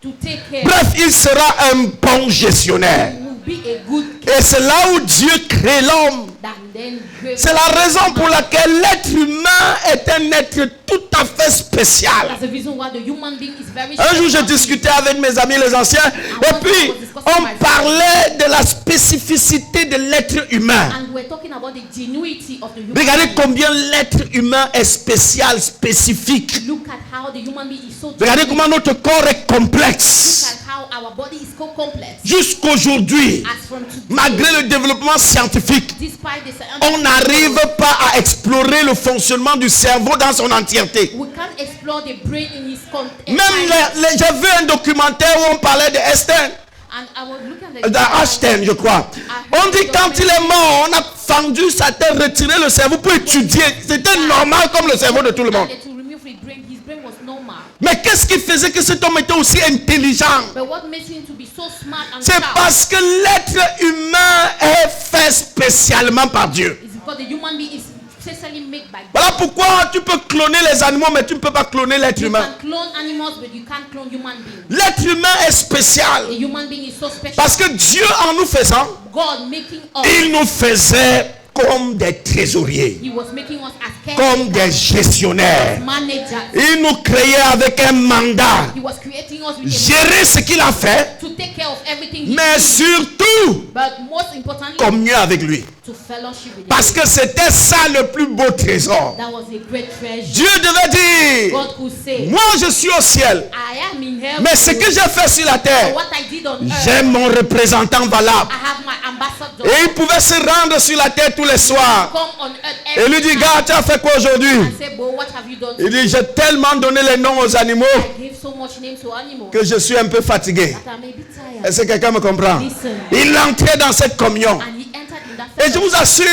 to take care. Bref, il sera un bon gestionnaire. He will be a good Et c'est là où Dieu crée l'homme. C'est la raison pour laquelle l'être humain est un être tout à fait spécial. That's the reason why the human being is very Un jour, j'ai special. discuté avec mes amis les anciens et puis on parlait de la spécificité de l'être humain. And we're talking about the genuity of the human Regardez being. combien l'être humain est spécial, spécifique. Look at how the human being is so Regardez genuine. comment notre corps est complexe. Look at how our body is so complex. Jusqu'aujourd'hui, As from today, malgré le développement scientifique, despite the science, on n'arrive pas à explorer le fonctionnement du cerveau dans son entièreté. we can't explore the brain in its Même j'ai vu un documentaire où on parlait de Einstein, And I was looking at d'Einstein, je crois. On dit quand il est mort, on a fendu sa tête, retiré le cerveau pour étudier. C'était normal comme le cerveau de tout le monde. To remove his brain was normal. Mais qu'est-ce qui faisait que cet homme était aussi intelligent? But what makes him to be so smart and C'est sharp parce que l'être humain est fait spécialement par Dieu. is because the human being is specially made by God. Voilà pourquoi tu peux cloner les animaux, mais tu ne peux pas cloner l'être You humain. can clone animals, but you can't clone human beings. L'être humain est spécial. The human being is so special. Parce que Dieu, en nous faisant, God making us, il nous faisait comme des trésoriers, He was making us as comme des gestionnaires. managers. Il nous créait avec un mandat. He was creating us with a Gérer ce qu'il a fait, to take care of everything He mais did, surtout but most importantly, communier avec lui. to fellowship with Parce Him. que c'était ça le plus beau trésor. That was a great treasure. Dieu devait dire, God could say, moi je suis au ciel, I am in heaven, mais ce que j'ai fait sur la but terre, what I did on j'ai earth, mon représentant valable. I have my ambassador. Et il pouvait se rendre sur la terre tous les soirs. Come on earth Et every lui dit, time gars, tu as fait quoi aujourd'hui? and say, but what have you done? Il dit, j'ai tellement donné les noms aux animaux I gave so much name to animals que je suis un peu fatigué. that I may be tired. Est-ce que quelqu'un me comprend? Listen. Il entrait dans cette communion. And he entered in that Et je vous fellowship. assure,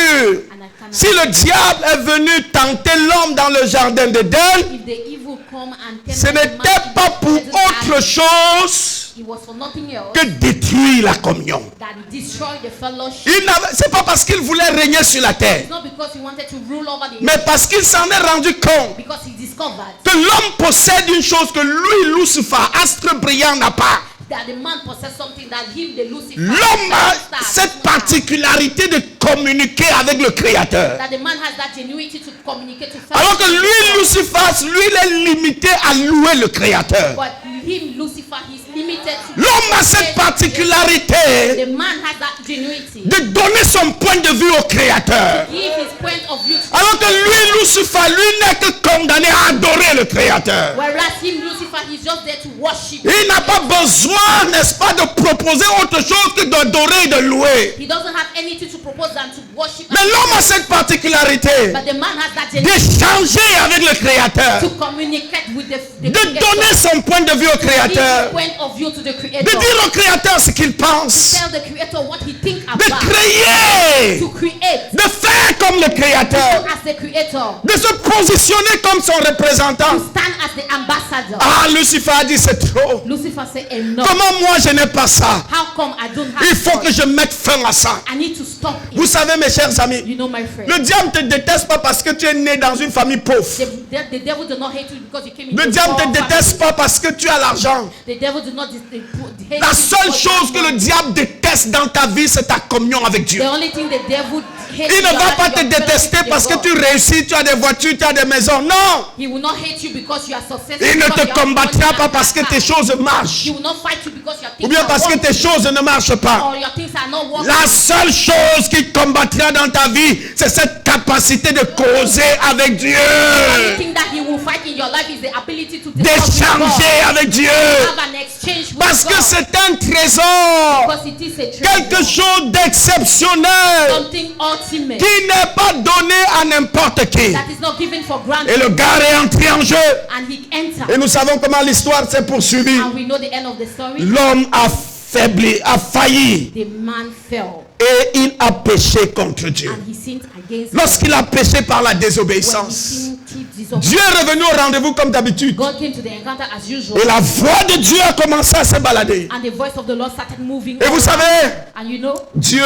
And I cannot, si le diable est venu tenter l'homme dans le jardin d'Éden, if the evil come and ce tempted man n'était pas pour in the desert, autre chose it was for nothing else que détruire la communion. that he destroyed the fellowship. C'est pas parce qu'il voulait régner sur la terre, It's not because he wanted to rule over the mais parce qu'il s'en est rendu compte because he discovered que l'homme possède une chose que lui, Lucifer, astre brillant, n'a pas. that the man possessed something that him, the Lucifer, L'homme a star, cette does not have. particularité de communiquer avec le Créateur. That the man has that genuity to communicate to Alors que fellowship. lui, Lucifer, lui, il est limité à louer le Créateur. But him, Lucifer, he's limited to. L'homme a cette particularité The man has that genuity. de donner son point de vue au Créateur. Give his point of view. To Alors que lui, Lucifer, lui n'est que condamné à adorer le Créateur. Whereas him, Lucifer, he's just there to worship. Il n'a pas besoin, n'est-ce pas, de proposer autre chose que d'adorer et de louer. He doesn't have anything to propose than to worship. Mais l'homme a cette particularité But the man has that genuity d'échanger avec le Créateur, to communicate with the de Creator. donner son point de vue au Give his Créateur, point of view to the de Creator. dire au Créateur ce qu'il pense, Tell the Creator what he thinks de about. créer, To create. de faire comme le Créateur, As the Creator. de se positionner comme son représentant. Stand as the ambassador. Ah, Lucifer a dit c'est trop. Lucifer said enough. Comment moi je n'ai pas ça? How come I don't have Il faut God? que je mette fin à ça. I need to stop it. Vous savez mes chers amis, You know, my friend. le diable ne te déteste pas parce que tu es né dans une famille pauvre. The devil does not hate you because you came into Le diable ne poor te déteste pas parce que tu as l'argent. family. The devil does not hate La you seule because you chose have que le money. diable déteste dans ta vie, c'est ta communion avec Dieu. The only thing the devil hates Il ne you va about pas is te your détester fellowship parce que with tu God. réussis, tu as des voitures, tu as des maisons. Non! He will not hate you because you are successful. Il ne because te you have combattra money pas and parce que car. tes choses marchent. He will not fight you because your Ou things bien are parce que tes working choses ne marchent pas. or your things are not working. La seule chose qui combattra dans ta vie, c'est cette capacité de causer avec Dieu, The only thing that he will fight in your life is the ability to discuss with God. d'échanger avec Dieu. Have an exchange with Parce que God. c'est un trésor, Because it is a treasure. quelque chose d'exceptionnel, Something ultimate qui n'est pas donné à n'importe qui. that is not given for granted. Et le gars est entré en jeu. And he entered. Et nous savons comment l'histoire s'est poursuivie. And we know the end of the story. L'homme a faibli, a failli. The man fell Et il a péché contre Dieu. and he sinned against God. Lorsqu'il a péché par la When he désobéissance, sinned through disobedience, Dieu est revenu au rendez-vous comme d'habitude. God came to the encounter as usual. Et la voix de Dieu a commencé à se balader. And the voice of the Lord started moving. Et vous around. savez, And you know, Dieu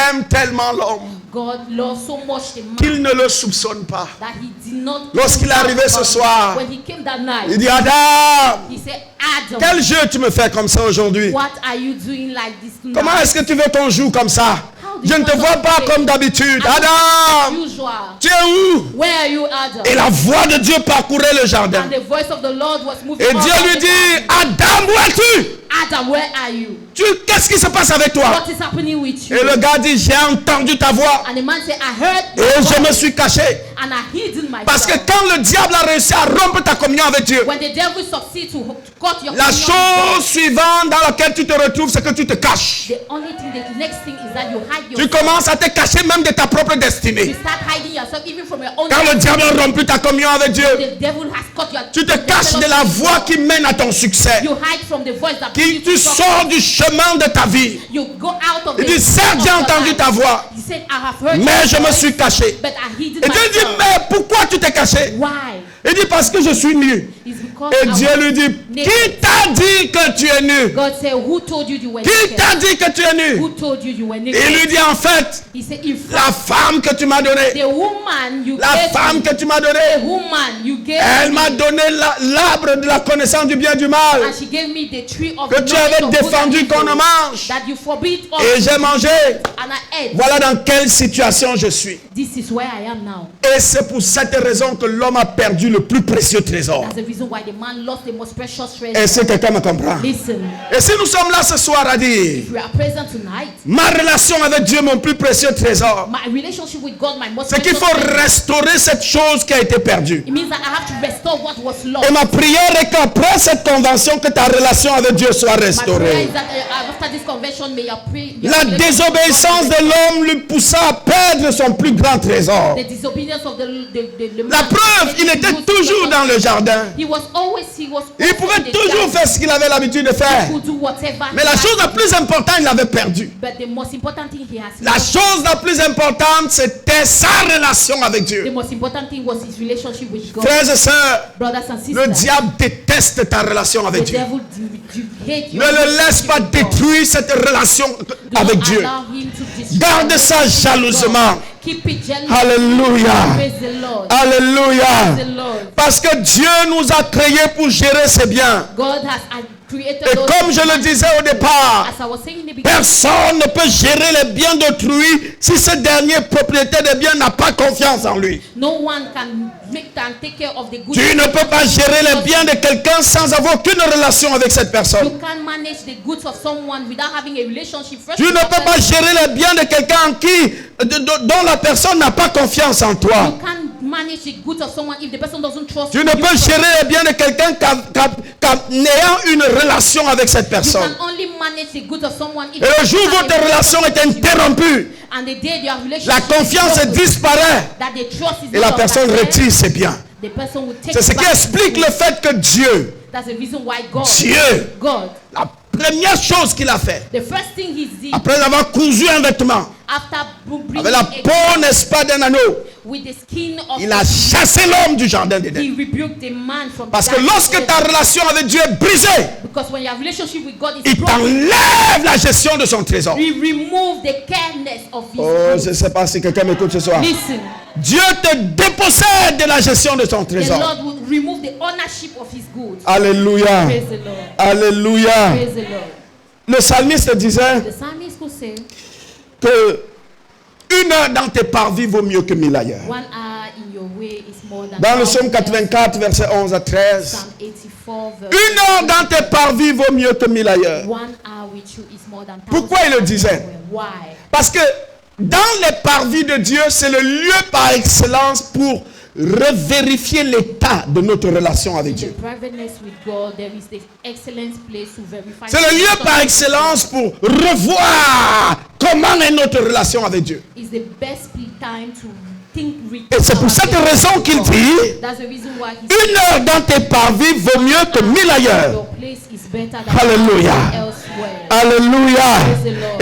aime tellement l'homme God loved so much the man qu'il ne le soupçonne pas. that he did not. Lorsqu'il est arrivé ce soir, when he came that night, il dit, Adam, he said, Adam, quel jeu tu me fais comme ça aujourd'hui? what are you doing like this tonight? Comment est-ce que tu veux qu'on joue comme ça? Je ne te vois pas comme d'habitude. Adam, Usual. tu es où? Where are you, Adam? Et la voix de Dieu parcourait le jardin. And the voice of the Lord was moving. Et Dieu lui dit, Adam, où es-tu? Adam, where are you? Qu'est-ce qui se passe avec toi? What is happening with you? Et le gars dit, j'ai entendu ta voix. And the man said, I heard Et your je me voice, suis caché. and I hid myself. Parce que quand le diable a réussi à rompre ta communion avec Dieu, When the devil succeeds to cut your la communion with God, chose suivante dans laquelle tu te retrouves, c'est que tu te caches. the only thing, the next thing is that you hide Tu yourself. commences à te cacher même de ta propre You destinée. start hiding yourself even from your own. Quand le diable a rompu ta communion avec Dieu, The devil has cut your. tu te caches de la voie qui mène à ton succès. You hide from the voice that Qui leads you tu to success. sors du chemin de ta vie. You go out of Il the. dit, certes, j'ai entendu ta voix, He said, I have heard mais your je me voice, suis caché. but I hid Et Dieu dit, myself. mais pourquoi tu t'es caché? Why? Il dit, parce que je suis nu. It's because Et I Dieu was lui dit, naked. qui t'a dit que tu es nu? God said, who told you you were Qui naked? t'a dit que tu es nu? Who told you you were Et naked? il lui dit, en fait, He said, in la fact, femme que tu m'as donnée, the woman you la gave femme me, que tu m'as the donnée, woman you gave elle m'a me, donné l'arbre de la connaissance du bien et du mal, and she gave me the tree of que the tu knowledge avais of good and défendu qu'on ne evil, mange. that you forbid us, Et j'ai mangé. and I ate. Voilà dans quelle situation je suis. This is where I am now. Et c'est pour cette raison que l'homme a perdu le plus précieux trésor. That's the reason why the man lost the most precious treasure. Et si quelqu'un me comprend. Listen, Et si nous sommes là ce soir à dire, if we are present tonight, ma relation avec Dieu, mon plus précieux trésor, my relationship with God, my most c'est qu'il precious faut treasure, restaurer cette chose qui a été perdue. it means that I have to restore what was lost. Et ma prière est qu'après cette convention, que ta relation avec Dieu soit My prayer restaurée. is that after this convention, may your La relationship with désobéissance God de l'homme lui poussa à perdre son plus grand trésor. the disobedience of the La preuve, il était toujours dans le jardin. He was always Il pouvait in the toujours garden. faire ce qu'il avait l'habitude de faire. He could do whatever Mais he la had chose la to do. plus importante, il l'avait perdue. But the most important thing he has La lost, chose la plus importante, c'était sa relation avec the Dieu. most important thing was his relationship with God. Frères et sœurs, Brothers and le sisters, diable déteste ta relation avec the Dieu. devil hate Ne your le laisse relationship pas with God. détruire cette relation Do avec not Dieu. allow him to destroy Garde ça your relationship with jalousement. God. Keep it jealous. Alléluia. Praise the Lord. Alléluia. Praise the Lord. Parce que Dieu nous a créés pour gérer ses biens. God has created Et those comme je le disais au départ, as I was saying in the beginning, personne ne peut gérer les biens d'autrui si ce dernier propriétaire des biens n'a pas confiance en lui. no one can take care of the good. Tu ne peux pas gérer les biens de quelqu'un sans avoir aucune relation avec cette You personne. can't manage the goods of someone without having a relationship first. Tu ne with that peux pas person. gérer les biens de quelqu'un en qui, dont la personne n'a pas confiance en toi. You can't manage the goods of someone if the person doesn't trust Tu you. ne peux gérer les biens de quelqu'un n'ayant une relation avec cette You personne. can only manage the goods of someone if Et le jour où you have votre a relation est interrompue, and the day your relationship la confiance is broken, disparaît that the trust is et la no personne longer there, retire ses biens. the person will take C'est ce it qui back. explique le fait que Dieu, That's the reason why God, la première chose qu'il a fait, the first thing he did après avoir cousu un vêtement, after bringing avec la a peau, n'est-ce pas, d'un anneau, with the skin of il a chassé l'homme du jardin d'Éden. he rebuked the man from Parce the que garden of lorsque Eden. ta relation avec Dieu est brisée, Because when your relationship with God is il broken, t'enlève la gestion de son trésor. he remove the carelessness of his Oh, goods. je ne sais pas si quelqu'un m'écoute ce soir. Listen, Dieu te dépossède de la gestion de son the trésor. Lord will remove the ownership of his goods. Alléluia. Praise the Lord. Alléluia. Praise the Lord. Le psalmiste disait The psalmist will say, que 1 heure dans tes parvis vaut mieux que 1000 ailleurs. 1 hour in your way is more than Dans le 1,000 psaume 84, versets 11 à 13. Psalm 84 verse 1 heure dans tes parvis vaut mieux que 1000 ailleurs. 1 hour with you is more than 1,000. Pourquoi il le disait? Why? Parce que dans les parvis de Dieu, c'est le lieu par excellence pour revérifier l'état de notre relation avec The Dieu. privateness with God, there is the excellent place to verify. C'est le lieu par excellence pour revoir comment est notre relation avec Dieu. Is the best time to think. Et c'est pour cette raison qu'il dit, That's the reason why he 1 heure dans tes parvis vaut mieux que 1000 ailleurs. your place is better than Alléluia. elsewhere. Alléluia.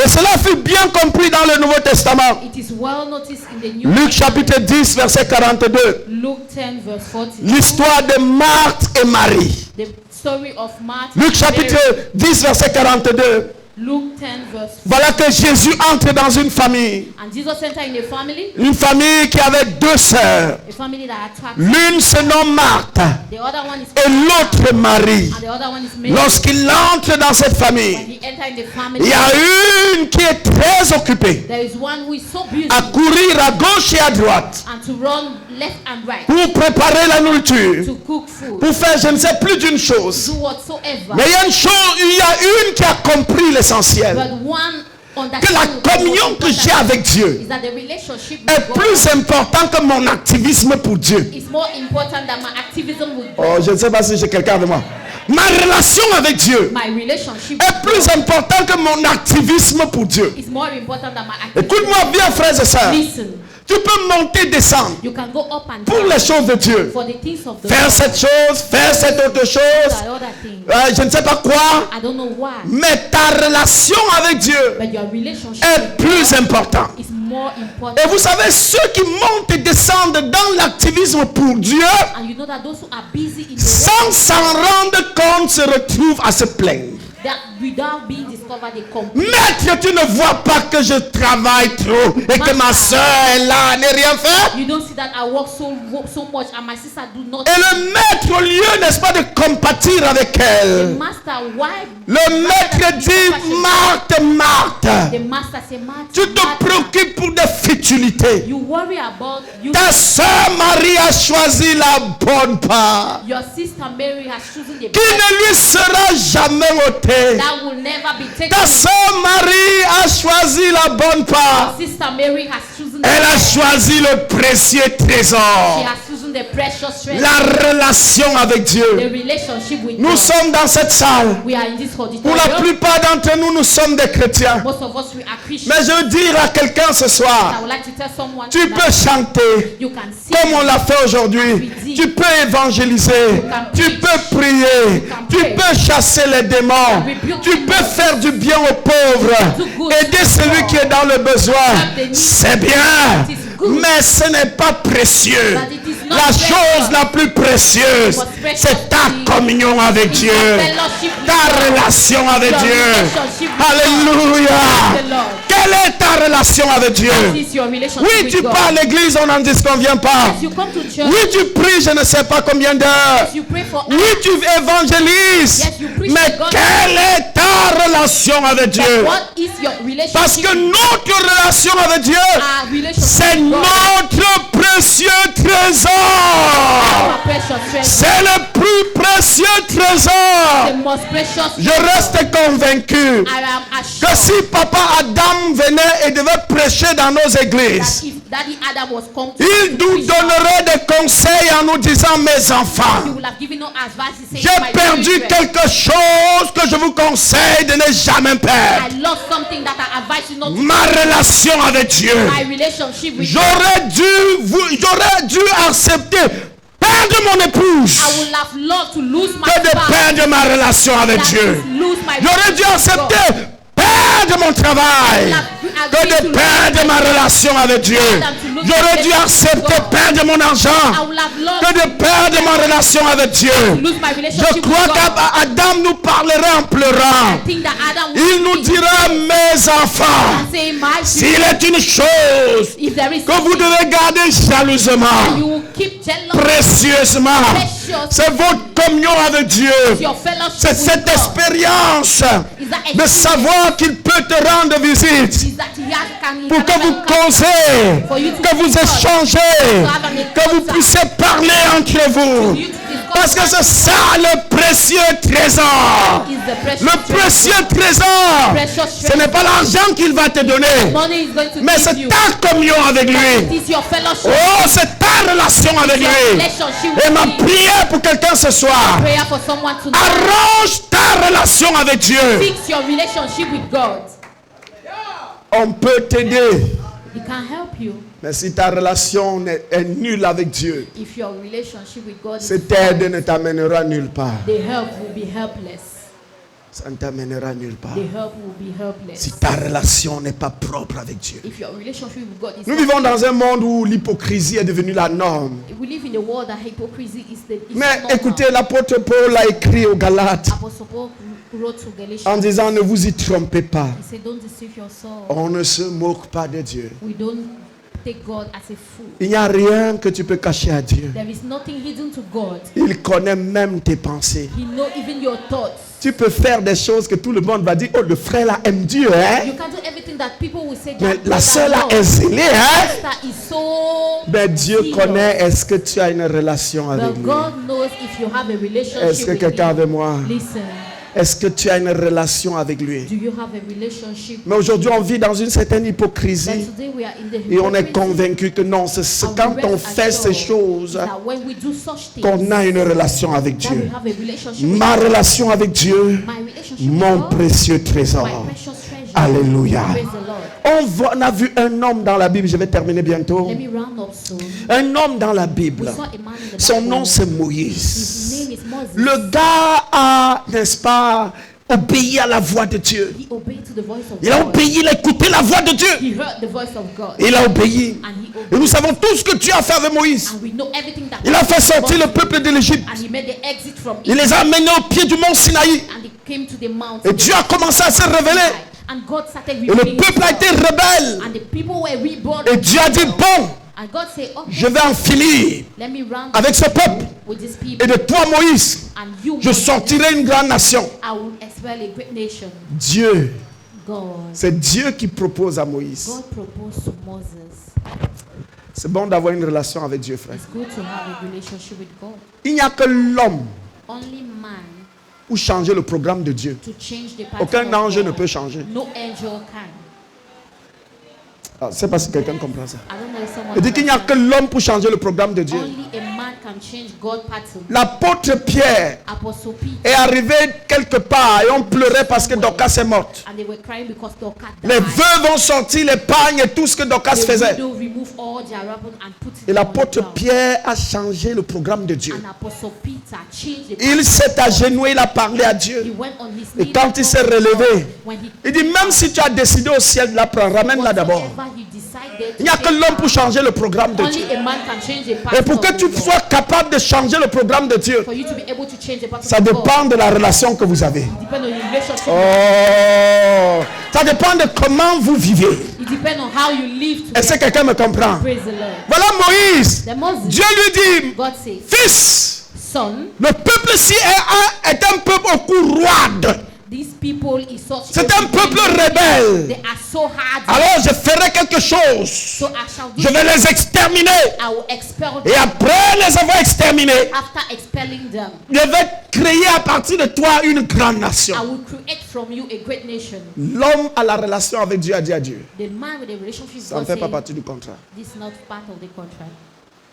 Et cela fut bien compris dans le Nouveau Testament. It is well noticed in the New Luc Testament. chapitre 10, verset 42. Luke 10 verse 40. L'histoire de Marthe et Marie. The story of Martha. Luc chapitre 10, verset 42. Luke 10 verse 4. Voilà que Jésus entre dans une famille. And Jesus entered in a family. Une famille qui avait deux sœurs. A family that had twins. L'une se nomme Marthe The other one is et l'autre Marie. and the other one is Mary. Lorsqu'il entre dans cette When famille, he entered in the il family, y a une qui est très occupée there is one who is so busy à courir à gauche et à droite and to run left and right pour préparer la nourriture, to cook food, pour faire je ne sais plus d'une chose. do whatsoever. Mais il y a une chose, il y a une qui a compris l'essentiel. But one Que la communion que j'ai avec Dieu is that the relationship est with God plus important que mon activisme pour Dieu. is more important than my activism with God. Oh, je ne sais pas si j'ai quelqu'un avec moi. Ma relation avec Dieu My relationship est plus important que mon activisme pour Dieu. is more important than my activism. Écoute-moi bien, frères et sœurs. Listen, Tu peux monter, descendre you can go up and pour down les choses de Dieu. for the things of the Faire Lord, cette chose, faire cette autre chose, that other thing. je ne sais pas quoi. I don't know why, Mais ta relation avec Dieu but your relationship est plus importante. is more important. Et vous savez, ceux qui montent et descendent dans l'activisme pour Dieu, And you know that those who are busy in the sans s'en rendre compte, se retrouvent à se plaindre. that without being discovered, they complain. Maître, tu ne vois pas que je travaille trop et que ma soeur est là, n'est rien fait. You don't see that I work so much and my sister do not. Et le maître, au lieu, n'est-ce pas, de compatir avec The elle, master, why? le maître dit, Marthe, Marthe, The master say, Martha, tu te Martha, préoccupes pour des futilités. you worry about you. Ta soeur Marie a choisi la bonne part, Your sister Mary has chosen the qui best ne lui sera jamais ôtée. that will never be taken. Ta soeur Marie a choisi la bonne part. Your sister Mary has chosen the Elle a best. choisi le précieux She trésor. has chosen the precious treasure. La relation avec The Dieu. relationship with Nous God. sommes dans cette salle. We are in this Pour auditorium. la plupart d'entre nous, nous sommes des chrétiens. Most of us we are Christians. Mais je veux dire à quelqu'un ce I soir, would like to tell someone tu tonight, peux chanter you can see, comme on l'a fait aujourd'hui. Tu peux évangéliser. Tu peux prier. Tu peux chasser les démons. Tu peux faire du bien aux pauvres. Aider celui qui est dans le besoin. C'est bien. Mais ce n'est pas précieux. La chose la plus précieuse, c'est ta communion avec Dieu. Ta relation avec Dieu. Alléluia. Quelle est ta relation avec Dieu? is your relationship Oui, with tu God. pars à l'église, on n'en disconvient pas. You come to church, Oui, tu pries, je ne sais pas combien d'heures. you pray for Oui, tu évangélises. Yes, you preach Mais to God. quelle est ta relation avec Dieu? what is your relationship Parce que with notre relation avec Dieu, our relationship c'est with God? notre précieux trésor. Our precious treasure. C'est le plus précieux The trésor. most precious Je treasure. reste convaincu I am que assured si papa Adam venait et devait prêcher dans nos that églises, if Daddy Adam was come to il nous preach, donnerait des conseils en nous disant, mes he enfants, would have given us advice. He said, j'ai "My perdu children, quelque chose que je vous conseille de ne jamais perdre. I lost something that I advise you not to Ma relation avec Dieu. my relationship with God. J'aurais dû accepter perdre mon épouse I would have loved to lose my que de spouse. perdre ma relation avec That Dieu. is lose my J'aurais dû relationship with God. accepter perdre mon travail que de perdre ma relation avec Dieu. J'aurais dû accepter perdre mon I argent would have loved que de perdre ma relation avec Dieu. to lose my relationship Je with crois God. qu'Adam nous parlerait en pleurant. I think that Adam would Il nous speak dira, mes enfants, and say, my s'il children, est une chose if there is que vous something devez garder jalousement, you will keep jealous, précieusement, precious, c'est votre communion avec Dieu. your fellowship C'est with cette God. expérience Is that de experience savoir qu'il peut te rendre visite is that he pour que can vous causez, que vous échangez, que vous puissiez parler entre vous. Parce que c'est ça le précieux trésor. is the precious Le précieux trésor, ce n'est pas l'argent qu'il va te donner, money is going to mais give c'est you. ta communion avec It lui. is your fellowship. Oh, c'est ta relation avec Your lui. relationship Et ma with him. prière pour quelqu'un ce soir, Prayer for someone tonight. arrange ta relation avec Dieu. Fix your relationship with God. On peut t'aider, He can help you mais si ta relation est nulle avec Dieu, if your relationship with God is cette aide ne t'amènera nulle part. the help will be helpless. ça ne t'amènera nulle part. The help will be helpless. Si ta relation n'est pas propre avec Dieu. If your relationship with God is Nous vivons dans un monde où l'hypocrisie est devenue la norme. we live in a world that hypocrisy is the Mais normal. écoutez, l'apôtre Paul a écrit aux Galates Apostle Paul wrote to Galatians. en disant ne vous y trompez pas. He said, don't deceive yourself. On ne se moque pas de Dieu. We don't take God as a fool. Il n'y a rien que tu peux cacher à Dieu. There is nothing hidden to God. Il connaît même tes pensées. He knows even your thoughts. Tu peux faire des choses que tout le monde va dire, oh le frère là aime Dieu, hein? You can do everything that people will say. Mais that la God sœur là loves. est zélée, hein? That is so. Mais Dieu zealous. connaît, est-ce que tu as une relation avec But lui? God knows if you have a relationship Est-ce que with quelqu'un him. avec moi? Listen, Est-ce que tu as une relation avec lui? do you have a relationship? Mais aujourd'hui on vit dans une certaine hypocrisie. But today we are in the Et on est hypocrisy. convaincu que non, c'est And quand we on rest fait ces assured choses that when we do such things, qu'on a une relation avec that we Dieu. have a relationship with Ma God. relation avec Dieu, My relationship mon with God, précieux trésor. my precious treasure. Alléluia. Praise the Lord. On a vu un homme dans la Bible, je vais terminer bientôt. Let me round up soon. Un homme dans la We Bible. saw a man in the Son Bible. nom c'est His Moïse. name is Moses. Le gars a, n'est-ce pas, obéi à la voix de Dieu. He obeyed to the voice of Il a God. obéi, il a écouté la voix de Dieu. He heard the voice of God. Il a obéi. And he Et obeyed. nous savons tout ce que Dieu a fait avec Moïse. And we know everything that Il a fait God sortir did. le peuple de l'Égypte. And he made the exit from Il Egypt. les a amenés au pied du mont Sinaï. And he came to the mountain. Et Dieu a commencé à se révéler. And God started Et le revealing peuple a himself. été rebelle. And the people were reborn. Et Dieu a dit, bon, And God said, okay, je vais en finir let me round avec ce peuple. with these Et people. de toi, Moïse, And you, je sortirai une grande nation. I will expel a great nation. Dieu, God. c'est Dieu qui propose à Moïse. God proposed to Moses. C'est bon d'avoir une relation avec Dieu, frère. It's good to have a relationship with God. Il n'y a que l'homme Only man pour changer le programme de Dieu. to change the pattern Aucun of ange God. ne peut changer. No angel can. Je ne sais pas si quelqu'un comprend ça. I don't know if someone Il dit qu'il n'y a que l'homme pour changer le programme de Dieu. Only a man can change God's pattern. L'apôtre Pierre Apostle Peter. est arrivé quelque part et on pleurait parce que Dorcas est morte. And they were crying because Dorcas Les died. veuves ont sorti l'épargne et tout ce que Dorcas The faisait. widow removed all their weapons and put it Et on the l'apôtre ground. Pierre a changé le programme de Dieu. And Apostle Peter changed the Il pattern. s'est agenouillé, il a parlé à He Dieu. went on his Et knees quand and il s'est talked to God. relevé, When he il dit même si tu as décidé au ciel de la prendre, ramène-la d'abord. whatsoever he decided Il n'y a que l'homme pour changer le programme de Dieu. Only a man can change the Et pattern pour que of tu the Lord. sois capable de changer le programme de Dieu, For you to be able to change the pattern ça of God, dépend de la relation que vous avez. it depends on your relationship. Oh, ça dépend de comment vous vivez. It depends on how you live Est-ce que together. quelqu'un me comprend? Praise the Lord. Voilà Moïse. Then Moses, Dieu lui dit, God says, fils, son, le peuple-ci est un peuple au cou roide. these people is such C'est un peuple rebelle. They are so hard. Alors je ferai quelque chose. So I shall do Je vais les exterminer. I will expel Et them. après les avoir exterminés, After expelling them, je vais créer à partir de toi une grande nation. I will create from you a great nation. L'homme a la relation avec Dieu a dit à Dieu. The man with a relationship with Ça ne God fait pas said, partie du contrat. this is not part of the contract.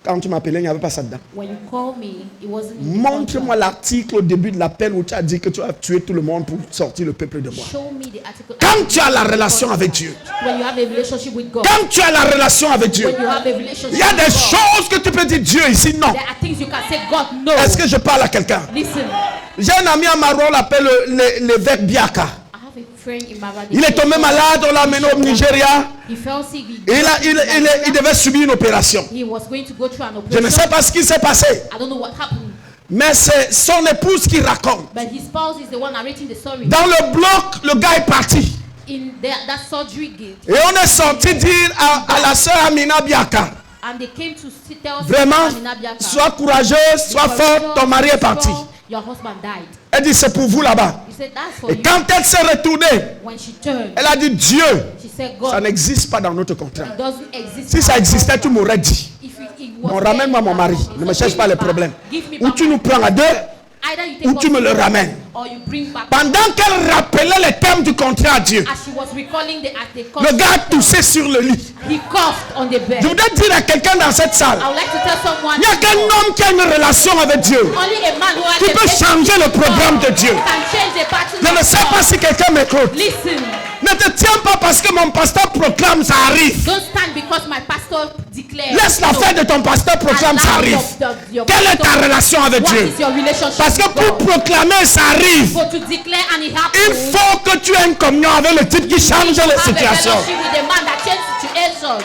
Quand tu m'appelais, il n'y avait pas ça dedans. When you call me, it wasn't in the Montre-moi contract. l'article au début de l'appel où tu as dit que tu as tué tout le monde pour sortir le peuple de moi. Show me the article. Quand tu as la relation avec Dieu, When you have a relationship with God, quand tu as la relation avec Dieu, when you have a relationship il y a with des God, choses que tu peux dire Dieu ici, non. there are things you can say, God, no. Est-ce que je parle à quelqu'un? Listen, J'ai un ami à Marois, on l'appelle l'évêque Biaka. I have a friend in Maradi. Il est tombé malade, on l'a amené au Nigeria. He fell sick. Et il devait subir une opération. He was going to go through an Je ne operation. sais pas ce qui s'est passé, I don't know what happened, mais c'est son épouse qui raconte. but his spouse is the one narrating the story. Dans le bloc, le gars est parti. In that surgery gate, Et on est sorti dire à la sœur Amina Biaka, and they came to tell vraiment, Amina Biaka, sois courageuse, sois forte, ton mari est parti. Your husband died. Elle dit, c'est pour vous là-bas. He said, that's for Et you. quand elle s'est retournée, When she turned, elle a dit, Dieu, she said, ça God, n'existe pas dans notre contrat. it doesn't exist. Si ça existait, tu m'aurais dit. If it was Bon, there, ramène-moi mon mari. he Ne me said, cherche pas les give me problèmes. back. Give me Ou back tu my nous prends à deux, Either you take ou tu me le ramènes. or you bring back. Pendant qu'elle rappelait les termes du contrat à Dieu, As she was recalling the le gars a toussé sur le lit. he coughed on the bed. Je voudrais dire à quelqu'un dans cette salle, I would like to tell someone, il n'y a qu'un homme qui a une relation avec Dieu. only a man who has Tu a peux relationship changer le with programme God de Dieu. can change the pattern Je ne of sais God. pas si quelqu'un m'écoute. Listen, Ne te tiens pas parce que mon pasteur proclame, ça arrive. don't stand because my pastor declare. Laisse l'affaire de ton pasteur proclame, ça arrive. Quelle est ta relation avec Dieu? Parce que pour proclamer, ça arrive. For to declare and it Il happens. faut que tu aies une communion avec le type qui change les Have a situations. fellowship with the man that changed situation.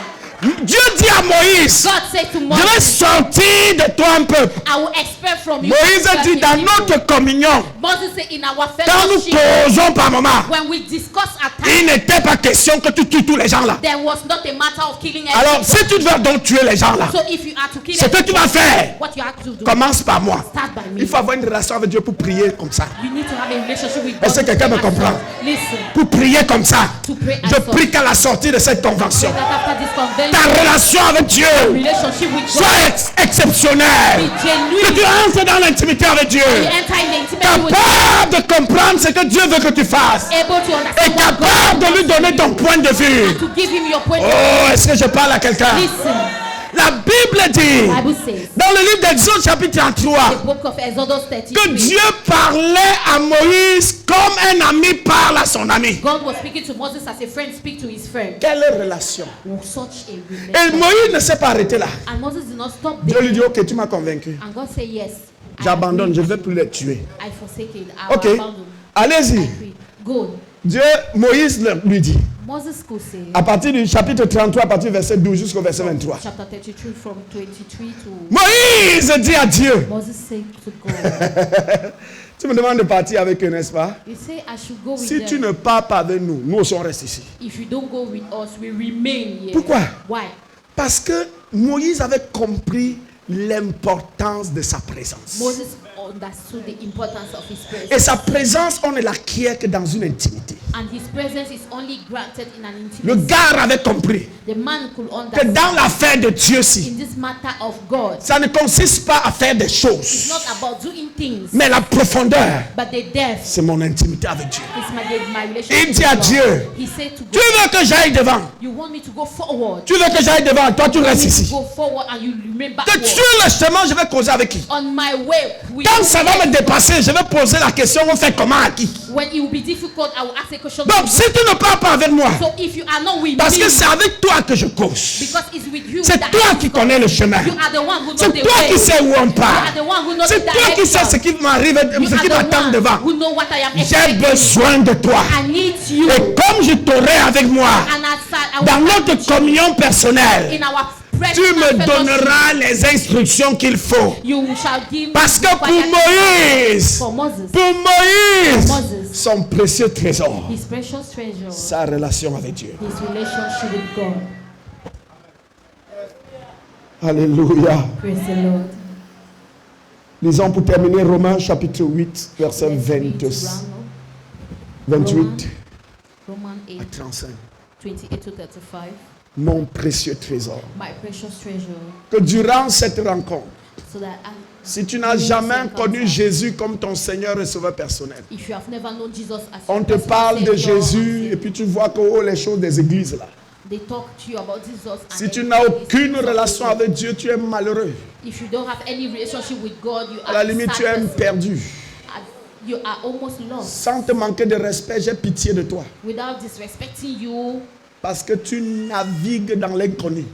Dieu dit à Moïse, God said to je Moses, vais sortir de toi un peuple. I will expect from you. Moïse a dit dans notre communion, Moses said in our quand nous fellowship, causons par moment, when we discuss at il times, n'était pas question que tu tues tous les gens là. there was not a matter of killing Alors everyone. si tu veux donc tuer les gens là, So if you are to kill ce que tu vas faire, what you have to do, commence par moi. start by me. Il faut avoir une relation avec Dieu pour prier comme ça. You need to have a relationship with God. Est-ce que quelqu'un me comprend? Listen, Pour prier comme ça. to pray Je as prie qu'à la sortie de cette convention, that after this ta convention, relation avec Dieu relationship with soit God exceptionnelle. be Que genuine. tu entres dans l'intimité avec Dieu. You enter in the intimacy with God, Capable de comprendre ce que Dieu veut que tu fasses. able to Et understand what capable God de lui donner ton point de vue. to give him your point of Oh, est-ce que je parle à quelqu'un? view. Listen, La Bible dit, the Bible says, dans le livre d'Exode chapitre 33, the book of Exodus 33, que Dieu parlait à Moïse comme un ami parle à son ami. God was speaking to Moses as a friend speak to his friend. Quelle relation? Such a Et relationship. Moïse ne s'est pas arrêté là. And Moses did not stop Dieu there. lui dit, ok, tu m'as convaincu. And God said, yes, J'abandonne, je ne vais plus les tuer. I forsake it. I Ok, will abandon. allez-y. I quit. Go. Dieu, Moïse lui dit, Moses could say, à partir du chapitre 33, à partir du verset 12 jusqu'au verset 23. chapter 33 from 23 to Moïse dit à Dieu, Moses said to God, tu me demandes de partir avec eux, n'est-ce pas? you say I should go with Si tu them. ne pars pas avec nous, nous aussi on reste ici. If you don't go with us, we remain here. Pourquoi? Why? Parce que Moïse avait compris l'importance de sa présence. Moses understood the importance of his presence. Et sa présence, on ne l'acquiert que dans une intimité. And his presence is only granted in an Le intimacy. gars avait compris The man could que understand dans l'affaire de Dieu-ci, in this matter of God. ça ne consiste pas à faire des It's choses, not about doing things, mais la profondeur, but the depth c'est mon intimité avec Dieu. is my relationship. Il dit à with God. Dieu, He said to tu God, veux que j'aille devant? you want me to go forward. Tu veux que j'aille devant? Toi, tu You want restes me to ici. go forward and you remain Que backward. sur le chemin, je vais causer avec qui? On my way, Quand ça va me dépasser, je vais poser la question, on fait comment à qui? when it will be difficult, I will ask a question. Donc, si tu ne pars pas avec moi, So if you are not with parce me, que c'est avec toi que je cause. because it's with you, C'est that toi qui connais le chemin. you are the one who knows C'est the toi way. qui sais où on You part. are the one who knows C'est the toi qui sais ce direction. qui m'arrive, You ce qui are the m'attend one devant. who know what I am J'ai expecting. besoin de toi. I need you. Et comme je t'aurai avec moi, And I dans will notre communion personnelle, in our tu presence me and fellowship, donneras les instructions qu'il faut. you shall give me Parce que the pour fire Moïse, for Moses, pour Moïse, Moses, son précieux trésor, his precious treasure, sa relation avec Dieu. his relationship with God. Alléluia. Praise the Lord. Lisons pour terminer Romains chapitre 8, verset Let's read to 28 Romans à 8, 35. 28 to 35. Mon précieux trésor. My precious treasure, Que durant cette rencontre, so that si tu n'as jamais connu Jésus comme ton Seigneur et Sauveur personnel, if you have never known Jesus as on your te personal parle de Savior, Jésus et puis tu vois que oh, les choses des églises là. they talk to you about Jesus. And Si tu then n'as they aucune speak relation about avec Dieu, tu es malheureux. if you don't have any relationship with God, you À are la limite, tu es sad person. perdu. You are almost lost. Sans te manquer de respect, j'ai pitié de toi. Without disrespecting you, Parce que tu navigues dans l'inconnu.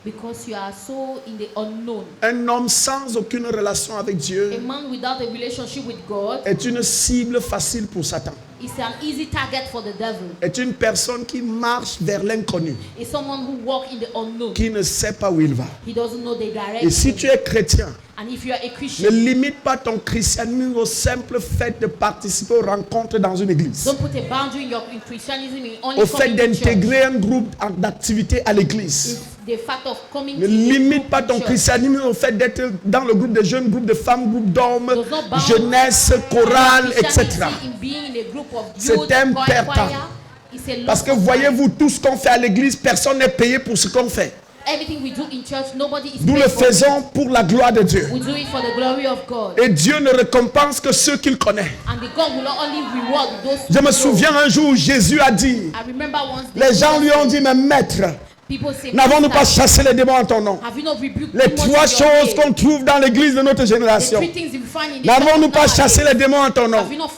because you are so in the unknown. Un homme sans aucune relation avec A Dieu man without a relationship with God est une cible facile pour Satan. is an easy target for the devil. Est une personne qui marche vers l'inconnu, Is someone who walks in the unknown. qui ne sait pas où il va. He doesn't know the Et direction. si tu es chrétien, And if you are a ne Christian, limite pas ton christianisme au simple fait de participer aux rencontres dans une église, don't put a boundary in your in Christianism in only au fait coming to church. d'intégrer un groupe d'activité à l'église. It's the fact of coming Ne to a limite group pas in ton church. christianisme au fait d'être dans le groupe de jeunes, groupe de femmes, groupe d'hommes, Does not bound jeunesse, chorale, etc. Christianity in being in a group of C'est youth, important. choir. It's a Parce lot que of voyez-vous, tout ce qu'on fait à l'église, personne n'est payé pour ce qu'on fait. everything we do in church, nobody is Nous paid le for it. faisons pour la gloire de Dieu. We do it for the glory of God. Et Dieu ne récompense que ceux qu'il connaît. And the God will not only reward those Je who me know. souviens un jour où Jésus a dit, I remember once les gens lui ont dit, mais maître, people say, n'avons-nous pas "Master, chassé les démons en ton nom? have you not rebuked Les demons trois in your choses name?" qu'on trouve dans l'église de notre The génération. three things you find in the N'avons-nous church pas nowadays. chassé les démons en ton nom? Have you not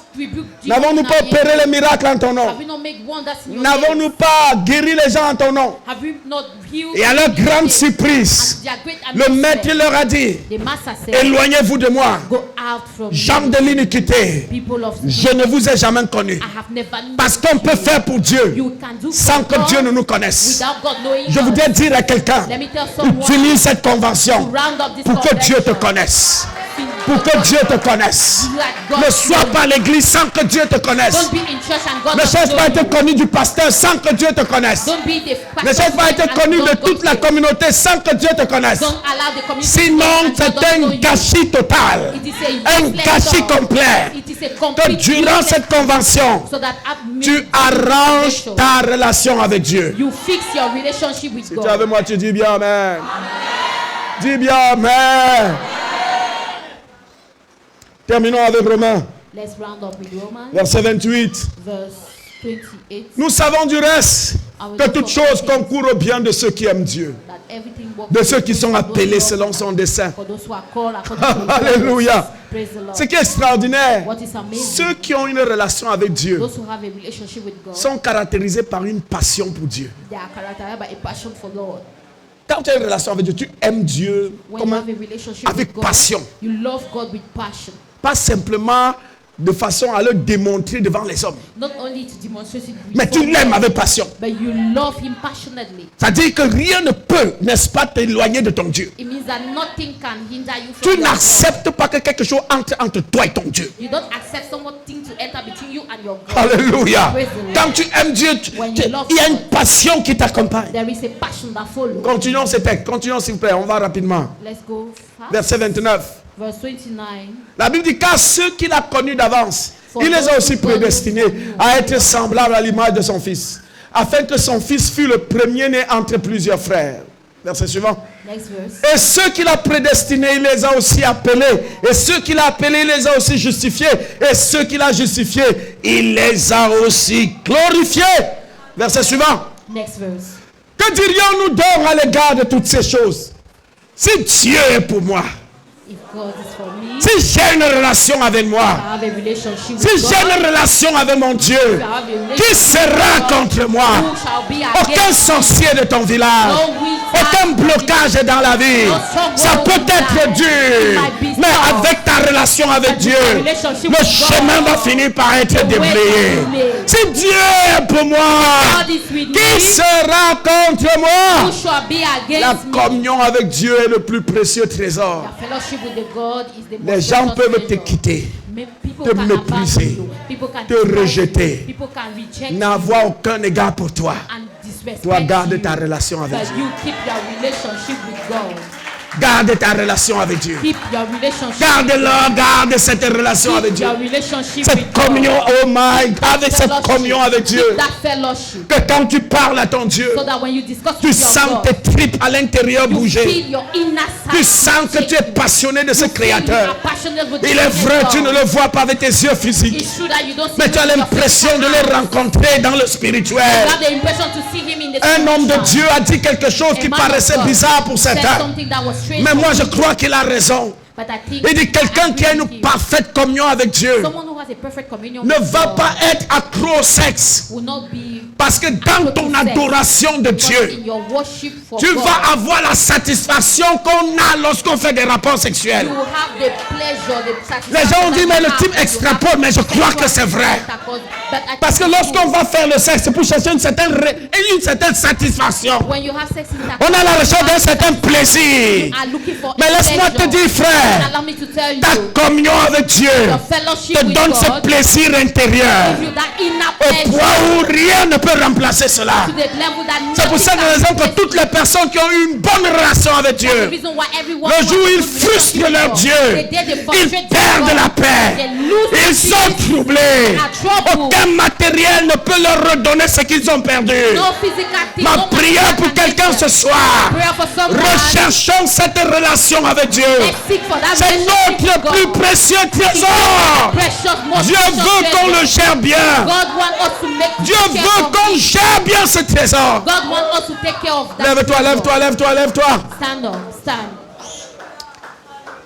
N'avons-nous pas opéré les miracles en ton nom? N'avons-nous pas guéri les gens en ton nom? Et à leur grande surprise, le maître leur a dit, éloignez-vous de moi, gens de l'iniquité, je ne vous ai jamais connu. Parce qu'on peut faire pour Dieu sans que Dieu ne nous connaisse. Je voudrais dire à quelqu'un, utilise cette convention pour que Dieu te connaisse. Pour que Dieu te connaisse. Ne sois pas à l'église sans que Dieu te connaisse. Ne cherche pas à être connu du pasteur sans que Dieu te connaisse. Ne cherche pas à être connu de toute la communauté sans que Dieu te connaisse. Sinon, c'est un gâchis total. Un gâchis complet. Que durant cette convention, tu arranges ta relation avec Dieu. Si tu es avec moi, tu dis bien amen. Dis bien amen. Terminons avec Romains. Verset 28. Nous savons du reste que toutes choses concourent au bien de ceux qui aiment Dieu, de ceux qui sont appelés selon son dessein. Alléluia. Ce qui est extraordinaire, ceux qui ont une relation avec Dieu sont caractérisés par une passion pour Dieu. Quand tu as une relation avec Dieu, tu aimes Dieu avec passion. Pas simplement de façon à le démontrer devant les hommes. Mais tu l'aimes avec passion. Ça dit que rien ne peut, n'est-ce pas, t'éloigner de ton Dieu. Tu n'acceptes pas que quelque chose entre toi et ton Dieu. Alléluia. Quand tu aimes Dieu, il y a une passion qui t'accompagne. Continuons ce texte. Continuons s'il vous plaît. On va rapidement. Verset 29. La Bible dit, car ceux qu'il a connus d'avance, il les a aussi prédestinés à être semblables à l'image de son fils, afin que son fils fût le premier-né entre plusieurs frères. Verset suivant. Et ceux qu'il a prédestinés, il les a aussi appelés. Et ceux qu'il a appelés, il les a aussi justifiés. Et ceux qu'il a justifiés, il les a aussi glorifiés. Verset suivant. Que dirions-nous donc à l'égard de toutes ces choses? Si Dieu est pour moi, si j'ai une relation avec moi, si j'ai une relation avec mon Dieu, qui sera contre moi? Aucun sorcier de ton village, aucun blocage dans la vie. Ça peut être dur, mais avec ta relation avec Dieu, le chemin va finir par être déblayé. Si Dieu est pour moi, qui sera contre moi? La communion avec Dieu est le plus précieux trésor. Les gens peuvent te quitter, te mépriser, te rejeter, n'avoir aucun égard pour toi. Toi, garde ta relation avec Dieu. Garde ta relation avec Dieu. Garde cette relation avec Dieu. Cette communion, oh my, garde cette communion avec Dieu. Que quand tu parles à ton Dieu, tu sens tes tripes à l'intérieur bouger. Tu sens que tu es passionné de ce Créateur. Il est vrai, tu ne le vois pas avec tes yeux physiques, mais tu as l'impression de le rencontrer dans le spirituel. Un homme de Dieu a dit quelque chose qui paraissait bizarre pour certains. Mais moi je crois qu'il a raison. Il dit quelqu'un qui a une parfaite communion avec Dieu ne va pas être accro au sexe. Parce que dans ton adoration de Dieu, tu vas avoir la satisfaction qu'on a lorsqu'on fait des rapports sexuels. Les gens ont dit mais le type extrapole, mais je crois que c'est vrai. Parce que lorsqu'on va faire le sexe, c'est pour chercher une certaine satisfaction. On a la recherche d'un certain plaisir. Mais laisse-moi te dire frère, ta communion avec Dieu te donne ce plaisir intérieur au point où rien ne peut remplacer cela. C'est pour cette raison que toutes les personnes qui ont eu une bonne relation avec Dieu, le jour où ils frustrent leur Dieu, ils perdent la paix, ils sont troublés. Aucun matériel ne peut leur redonner ce qu'ils ont perdu. Ma prière pour quelqu'un ce soir, recherchons cette relation avec Dieu. C'est notre plus précieux trésor. Dieu veut qu'on le gère bien. Dieu veut qu'on gère bien ce trésor. Lève-toi, lève-toi, lève-toi, lève-toi.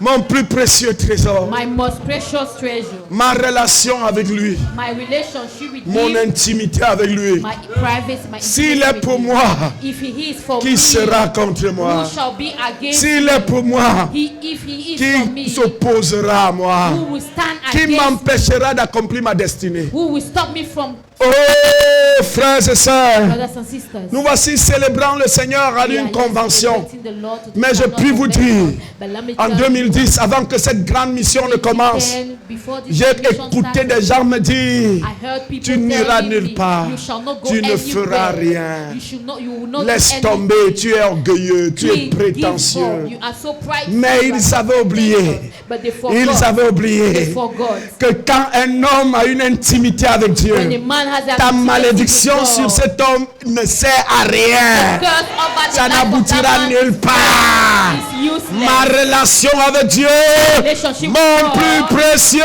Mon plus précieux trésor. My most precious treasure. Ma relation avec lui. My relationship with Mon him. intimité avec lui. My privacy, my S'il intimacy est pour with him. moi, If he is for qui me, sera contre moi? who shall be against S'il me? est pour moi, If he is for me, qui s'opposera à moi? who will stand Qui against me? m'empêchera d'accomplir ma destinée? Who will stop me from Oh, frères et sœurs, brothers and sisters? nous voici célébrant le Seigneur à We are une convention. celebrating the Lord to Mais this je puis vous convention. dire, But let me en tell you, 2010, avant que cette grande mission ne commence, 2010, before this j'ai mission écouté started, des gens me dire, I heard people tu n'iras telling nulle me, part, you shall not go tu ne anywhere. feras rien. You will not Laisse do tomber, anything. tu es orgueilleux, tu es Give up. prétentieux. You are so prideful. Mais ils avaient oublié, But they forgot. ils avaient They oublié forgot. que quand un homme a une intimité avec Dieu, When a man has an ta intimacy malédiction with sur God, cet homme ne sert à rien. curse over the Ça life of n'aboutira that man nulle part. is useless. Ma relation avec Dieu, Relationship with mon God, plus précieux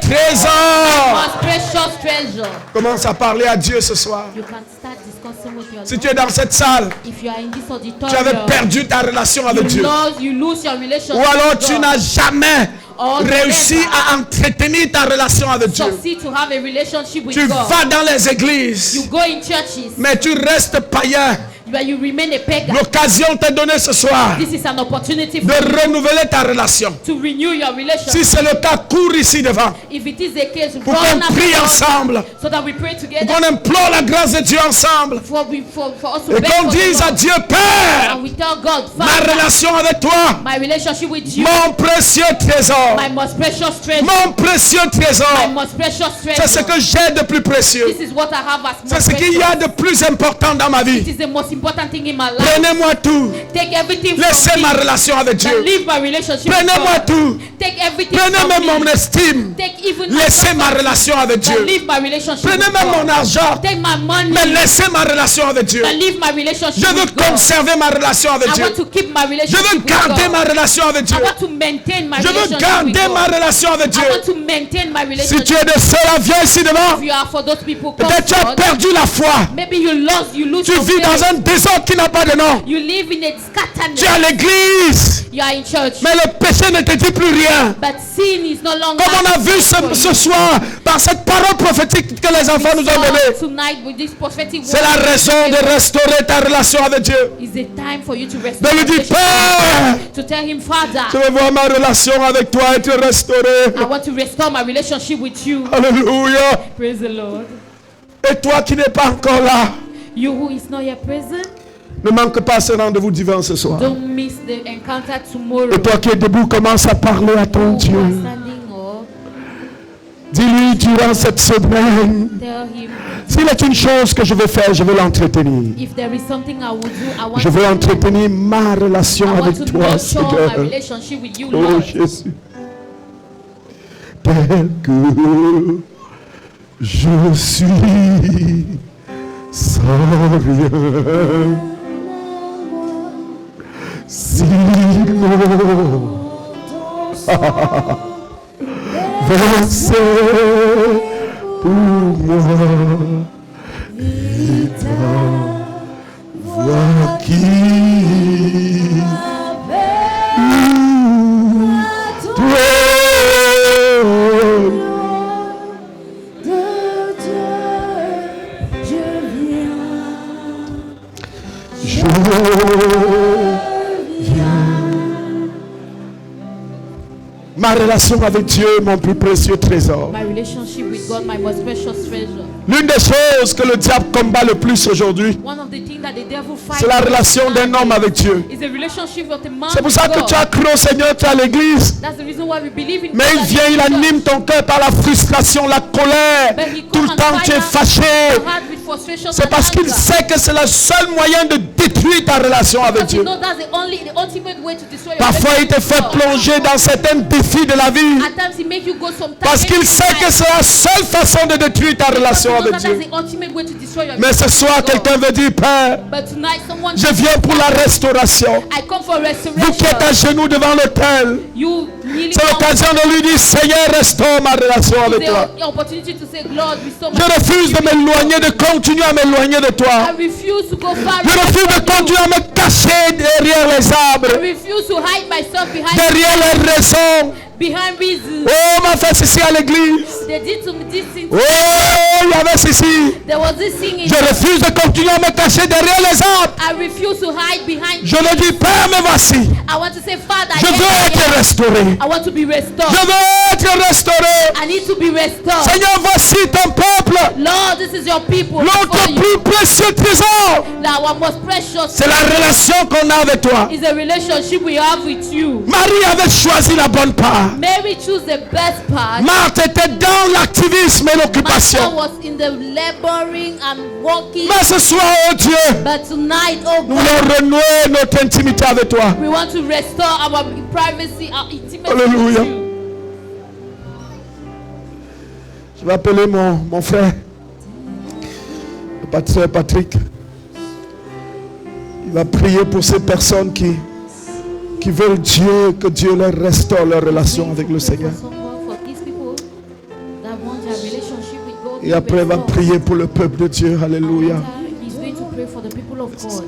trésor. most precious treasure. Commence à parler à Dieu ce soir. You can start discussing with your Si Lord. tu es dans cette salle, If you are in this tu avais auditorium, perdu ta relation avec Dieu. you lose your relationship Ou alors with tu God. n'as jamais Or réussi never à entretenir ta relation avec Dieu. succeed to have a relationship with Tu God. vas dans les églises, You go in churches, mais tu restes païen. but you remain a pagan. L'occasion t'est donnée ce soir This is an opportunity de for you renouveler ta relation. to renew your relationship. Si c'est le cas, cours ici devant If it is the case, pour run qu'on after prie God ensemble, so that we pray together. qu'on implore la grâce de Dieu ensemble For us to et beg qu'on for the dise à Lord. Dieu, Père, And we tell God, ma Father, relation avec toi, my relationship with you, mon précieux trésor, my most precious treasure, mon précieux my trésor, most precious c'est ce treasure. que j'ai de plus précieux. This is what I have as C'est most ce qu'il y a precious. de plus important dans ma It vie. is the most important thing in my life. Prenez-moi tout. Take everything Laissez from ma me. relation avec But Dieu. leave my relationship with Prenez-moi God. tout. Take everything Prenez from même mon me. estime. Take even my Laissez ma comfort. relation avec But Dieu. leave my relationship Prenez with même mon God. argent. Take my money. Mais laissez ma relation avec Dieu. But leave my relationship Je veux with God. conserver ma relation avec I Dieu. want to keep my Je relationship veux with garder God. ma relation avec Dieu. I want to maintain my Je veux relationship with garder ma God. relation avec Dieu. I want to maintain my Si relationship. tu es de cela, viens ici devant. If you are for those people, come Peut-être tu as forward. perdu la foi. Maybe you lose Tu your vis dans faith. un désordre qui n'a pas de nom. You live in a scatterness. Tu es à l'église. You are in church. Mais le péché ne te dit plus rien. But sin is no longer. Comme on a vu ce soir par cette parole prophétique que les enfants nous ont donnée. Tonight with this prophetic C'est la word, raison de restaurer ta relation avec Dieu. is the time for you to restore. De lui dire, relationship Père, with God. To tell him, Father, je veux voir ma relation avec toi être restaurée. I want to restore my relationship with you. Alléluia. Praise the Lord. Et toi qui n'es pas encore là, You who is not yet present, ne manque pas ce rendez-vous divin ce soir. don't miss the encounter tomorrow. Et toi qui es debout, commence à parler à ton Who Dieu. are standing up, Dis-lui durant cette semaine, tell him, s'il est une chose que je veux faire, je veux l'entretenir. if there is something I will do, I want Je veux entretenir ma relation avec to toi, nurture my Seigneur. relationship with you, Oh Lord. Jésus. Tel que je suis sans rien. Sinon, versé pour moi. Et ta voix qui ma relation avec Dieu, mon plus précieux trésor. My relationship with God, my most precious treasure. L'une des choses que le diable combat le plus aujourd'hui, One of the things that the devil fights c'est la relation d'un homme avec Dieu. is the relationship of the man C'est pour with ça que God. tu as cru au Seigneur, tu es à l'église. That's the reason why we believe in Mais God il and vient, il in church. anime ton cœur par la frustration, la colère. But he Tout le comes temps and tu es fight fâché. our heart with frustration C'est and parce qu'il anger. sait que c'est le seul moyen de détruire ta relation avec Because you Dieu. know that's the ultimate way to destroy your Parfois, il te relationship fait with God. plonger dans certains défis de la vie. At times he make you go sometimes. Parce qu'il sait que c'est la seule façon de détruire ta relation avec Dieu. That's the ultimate way to destroy your Mais ce soir, relationship with God. quelqu'un veut dire, Père, But tonight someone je viens pour la restauration. I come for Vous qui êtes à restoration. genoux devant l'autel, You C'est l'occasion de lui dire, Seigneur, restaure ma relation avec toi. The opportunity to say, Lord, restore my Je refuse de m'éloigner, de continuer à m'éloigner de toi. I refuse to go far. Je refuse de continuer à me cacher derrière les arbres, I refuse to hide myself derrière les raisons. behind reasons. Oh, on m'a fait ceci à l'église. They did to me this thing. Oh, il y avait ceci. There was this thing in Je refuse de continuer à me cacher derrière les arbres. I refuse to hide behind. Je me dis, Père, me voici. I want to say, Father, Je yes, veux I être am. restauré. I want to be restored. Je veux être restauré. I need to be restored. Seigneur, voici ton peuple. Lord, this is your people. Notre before you. plus précieux trésor, That our most precious c'est la relation qu'on a avec toi. is a relationship we have with you. Marie avait choisi la bonne part. Mary chose the best part. Marthe était dans l'activisme et Martha l'occupation. was in the laboring and working. Mais ce soir, oh Dieu, But tonight, oh nous God, voulons renouer notre intimité avec toi. we want to restore our privacy, our intimacy Alléluia. with you. Je vais appeler mon frère, le pasteur Patrick. Il va prier pour ces personnes qui veulent Dieu, que Dieu leur restaure leur relation avec le Seigneur. Et après, il va prier pour le peuple de Dieu. Alléluia. He's going to pray for the people of God.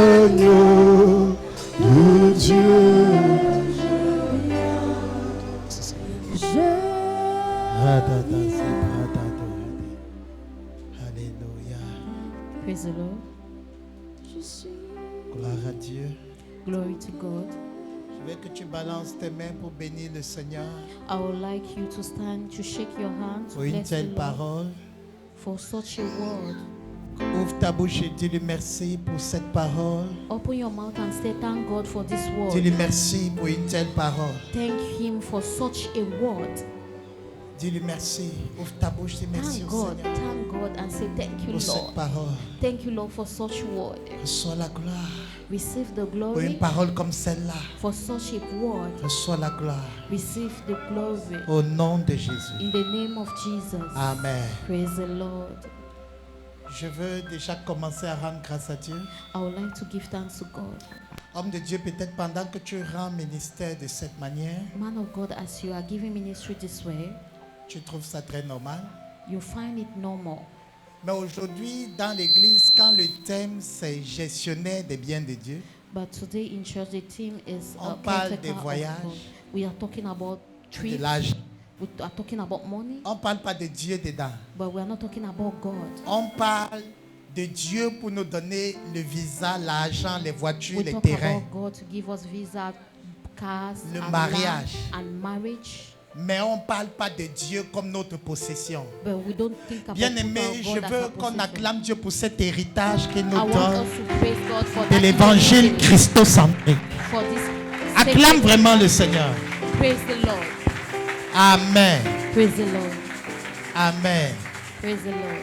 Agneau de Dieu. Alléluia. Praise the Lord. Gloire à Dieu. Glory to God. Je veux que tu balances tes mains pour bénir le Seigneur I would like you to stand, to shake your hands, to pour une bless the telle Lord parole. for such a word. Ouvre ta bouche et dis-lui merci pour cette parole. Open your mouth and say, thank God for this Dis-lui word. merci pour une telle parole. Thank Him for such a word. Dis-lui merci. Ouvre ta bouche, dis merci Thank au God, Seigneur thank God, and say, thank you, pour cette Lord. parole. Thank you, Lord, for such word. Reçois la gloire. Receive the Pour une glory parole comme celle-là. for such a word. Reçois la gloire. Receive the glory Au nom de Jésus. in the name of Jesus. Amen. Praise the Lord. Je veux déjà commencer à rendre grâce à Dieu. I would like to give thanks to God. Homme de Dieu, peut-être pendant que tu rends ministère de cette manière, Man of God, as you are giving ministry this way, tu trouves ça très normal. you find it normal. Mais aujourd'hui, dans l'église, quand le thème c'est gestionnaire des biens de Dieu, But today in church, the theme is On parle caretaker des of voyages, God. We are talking about de trips. l'argent, We are talking about money, on ne parle pas de Dieu dedans. but we are not talking about God. On parle de Dieu pour nous donner le visa, l'argent, les voitures, We les talk terrains. about God to give us visa, cars, Le and mariage. land, and marriage. Mais on ne parle pas de Dieu comme notre possession. But we don't think about Bien-aimé, God je as veux our qu'on possession. acclame Dieu pour cet héritage qu'il I nous want donne us to praise God for de that l'évangile inheritance, christocentré. for this Acclame sacred- vraiment le Seigneur. Praise the Lord. Amen. Praise the Lord. Amen. Praise the Lord.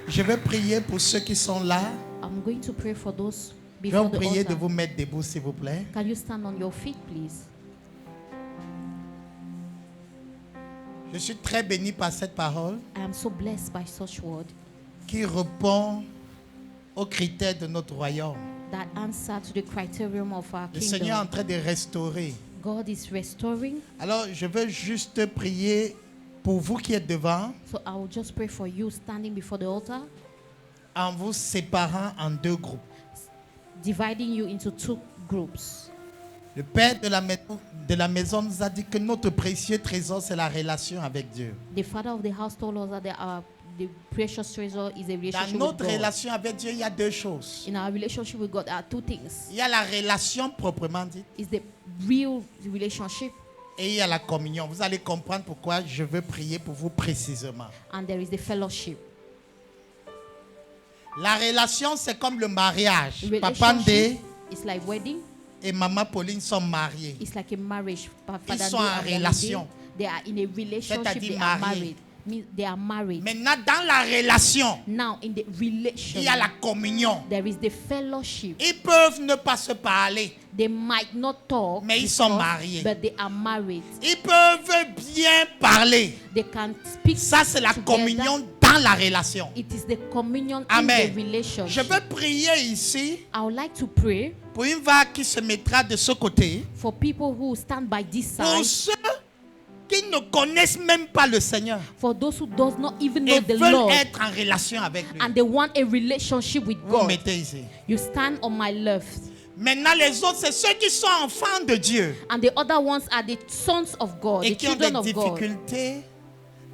Je vais prier pour ceux qui sont là. I'm going to pray for those Je vais before vous the prier de altar. vous mettre debout, s'il vous plaît. Can you stand on your feet, please? Je suis très béni par cette parole I am so blessed by such word qui répond aux critères de notre royaume. that answer to the criterion of our Le Seigneur est en kingdom. train de restaurer. God is restoring. Alors, je veux juste prier pour vous qui êtes devant, So I will just pray for you standing before the altar, en vous séparant en deux groupes. dividing you into two groups. Le Père de la maison nous a dit que notre précieux trésor, c'est la relation avec Dieu. The father of the house told us that the precious treasure is a Dans relationship with notre God. relation avec Dieu, il y a deux choses. In our relationship with God, there are two things. Il y a la relation proprement dite It's the real relationship, et il y a la communion. Vous allez comprendre pourquoi je veux prier pour vous précisément. and there is the fellowship. La relation, c'est comme le mariage. Papa Relationship Ndé is like wedding. et Maman Pauline sont mariés. It's like a marriage. Ils sont en relation. They are in a relationship. C'est-à-dire They are mariés. married. Means they are married. Maintenant, dans la relation, Now, in the relation, il y a la communion. there is the fellowship. Ils peuvent ne pas se parler. They might not talk, Mais ils sont because- mariés. but they are married. Ils peuvent bien parler. They can speak. Ça, c'est la together. communion dans dans la relation. It is the communion Amen. in the relationship. Je veux prier ici I would like to pray pour une vague qui se mettra de ce côté. for people who stand by this Pour side, ceux qui ne connaissent même pas le Seigneur for those who does not even know et the veulent Lord, être en relation avec lui. and they want a relationship with Vous God. mettez ici. You stand on my left, Maintenant, les autres, c'est ceux qui sont enfants de Dieu and the other ones are the sons of God, et the qui ont children des of God, difficultés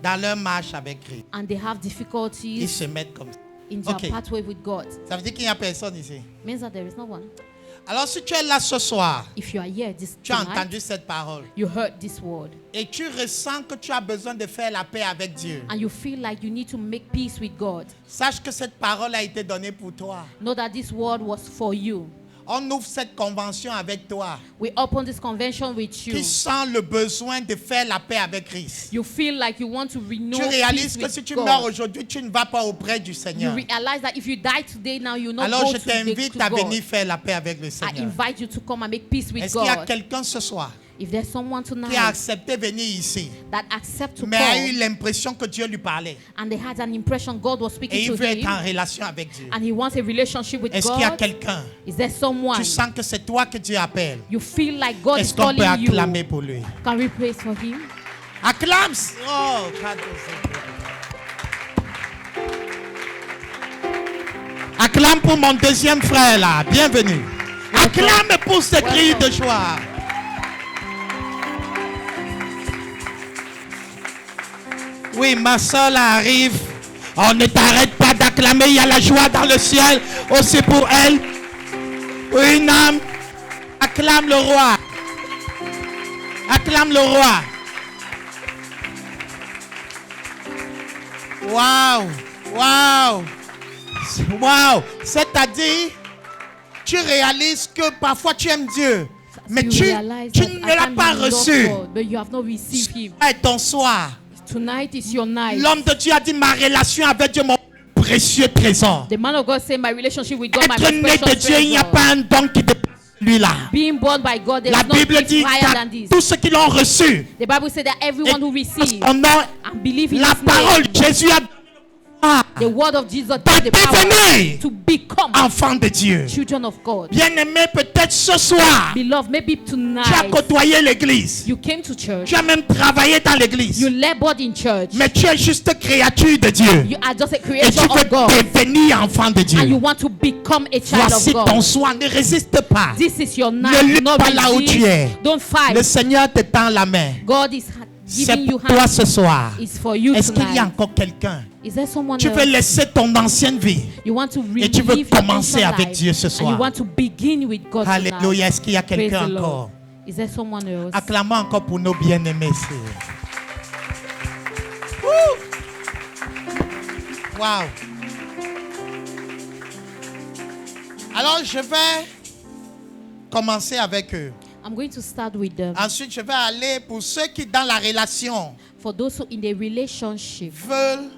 dans leur marche avec Christ. and they have Ils difficulties se mettent comme ça. in their Okay. pathway with God. Ça veut dire qu'il n'y a personne ici. Means that there is no one. Alors, si tu es là ce soir, If you are here this tu as tonight, entendu cette parole you heard this word, et tu ressens que tu as besoin de faire la paix avec Dieu, and you feel like you need to make peace with God, sache que cette parole a été donnée pour toi. know that this word was for you. On ouvre cette convention avec toi We open this convention with you. qui sent le besoin de faire la paix avec Christ. You feel like you want to renew Tu peace réalises que with si tu meurs God. aujourd'hui, tu ne vas pas auprès du You Seigneur. realize that if you die today, now you not Alors go je to t'invite à God. venir faire la paix avec le I Seigneur. invite you to come and make peace with Est-ce qu'il y a God. quelqu'un ce soir If there's someone qui a tonight accepté venir ici, that accept to mais a eu come, l'impression que Dieu lui parlait and they had an impression God was et speaking il to veut être en him, relation avec Dieu? and he wants a relationship with Est-ce qu'il y a God? quelqu'un? Is there someone Tu sens que c'est toi que Dieu appelle. you feel like God is Est-ce qu'on peut calling you? acclamer pour lui? Can we praise for him? Acclame! Oh, acclame pour mon deuxième frère là. Bienvenue. Acclame pour ce cri de joie. Oui, ma soeur là arrive. On ne t'arrête pas d'acclamer. Il y a la joie dans le ciel aussi pour elle. Une âme. Acclame le roi. Acclame le roi. Waouh, waouh, waouh. C'est-à-dire, tu réalises que parfois tu aimes Dieu, mais You tu realize ne that at l'as times pas you love reçu. God, but you have not received him. C'est ton soir. Tonight is your night. L'homme de Dieu a dit, ma relation avec Dieu, mon précieux trésor. The man of God said, my relationship with God, my Être né most de precious Dieu, il n'y a treasure. pas un don qui dépasse celui-là. Being born by God, there La is no Bible gift dit higher qu'à than this. tous ceux qui l'ont reçu, The Bible said that et everyone who receives son nom, and believe in la his parole, name, Jésus a the word of Jesus de gave the power devenir to become enfant de Dieu. children of God. Bien-aimé, peut-être ce soir, Beloved, maybe tu as tonight côtoyé l'église. you came to church, Tu as même travaillé dans l'église. you labored in church, Mais tu es juste créature de Dieu. you are just a Et tu creation of veux God, devenir enfant de and you Dieu. want to become a child Voici of ton God. soir. Ne résiste pas. This is your Ne night. Do lutte not pas là où tu es. resist. Don't fight. Le Seigneur te tend la main. God is C'est giving you pour toi hands. ce soir. It's for you Est-ce qu'il y a tonight. encore quelqu'un? Is there someone Tu veux else? laisser ton ancienne vie. You want to Et tu veux relive your commencer ancient avec life, Dieu ce and soir. you want to begin with God tonight. Alléluia. Est-ce qu'il y a Praise quelqu'un the Lord. encore? Is there someone else? Acclamons encore pour nos bien-aimés. Wow. Alors je vais commencer avec eux. I'm going to start with them. Ensuite, je vais aller pour ceux qui, dans la relation, For those who in the relationship veulent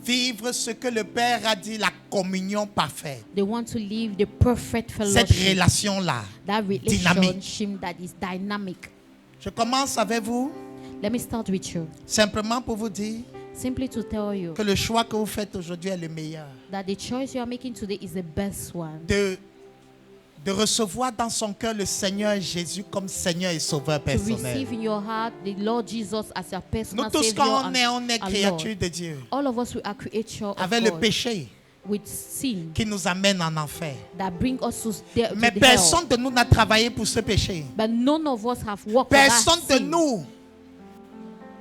vivre ce que le Père a dit, la communion parfaite. they want to live the perfect Cette fellowship, relation-là. that dynamique. relationship that is dynamic. Je commence avec vous, Let me start with you. simplement pour vous dire Simply to tell you que le choix que vous faites aujourd'hui est le meilleur. that the choice you are making today is the best one. De recevoir dans son cœur le Seigneur Jésus comme Seigneur et Sauveur To personnel. receive in your heart the Lord Jesus as your Nous personal tous, Savior quand and on est and créature Lord. de Dieu, All of us we are creature of avec le God péché with sin qui nous amène en enfer. that bring us to the Mais hell. personne de nous n'a travaillé pour ce péché. But none of us have worked for Personne that de sin. nous